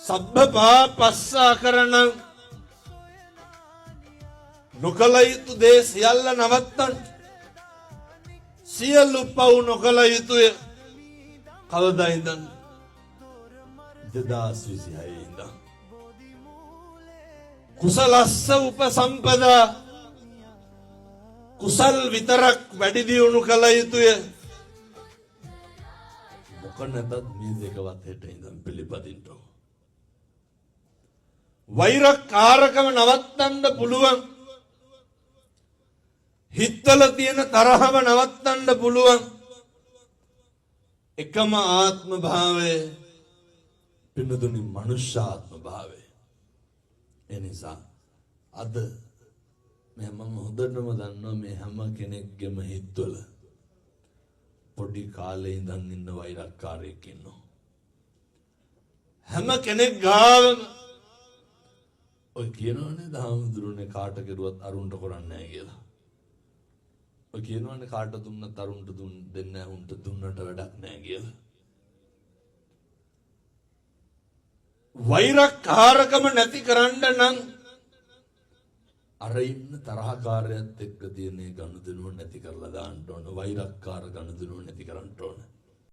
සබ්බ පාපස්සා කරන නොකල යුතු දේ සියල්ල නවත්තන්න. සියලු පව් නොකල යුතුය. කවදා ඉඳන්? 2026 ඉඳන්. කුසලස්ස උපසම්පදා, කුසල් විතරක් වැඩි දියුණු කළ යුතුය. මොක නැතත් මේ දෙකවත් හෙට ඉඳන් පිළිපදින්න. වෛරකාරකම නවත්තන්න පුළුවන්. හිතවල තියෙන තරහව නවත්තන්න පුළුවන්. එකම ආත්ම භාවය පින්නදුනි මනුෂ්‍ය ආත්ම භාවය. එනිසා අද මම හොඳටම දන්නවා මේ හැම කෙනෙක්ගේම හිතවල පොඩි කාලේ ඉඳන් ඉන්න වෛරක්කාරයෙක් ඉන්නවා. හැම කෙනෙක් ගාවම ඔය කියනවනේ දහම්දුරුනේ කාට කෙරුවත් අරුන්ට කරන්නේ නැහැ කියලා. ඔය කියනවනේ කාට දුන්නත් අරුන්ට දෙන්නේ නැහැ, උන්ට දුන්නට වැඩක් නැහැ කියලා. වෛරකාරකම නැති කරන්න නම් අර ඉන්න තරහකාරයත් එක්ක තියෙන ගනුදෙනුව නැති කරලා දාන්න ඕන. වෛරක්කාර ගනුදෙනුව නැති කරන්න ඕන.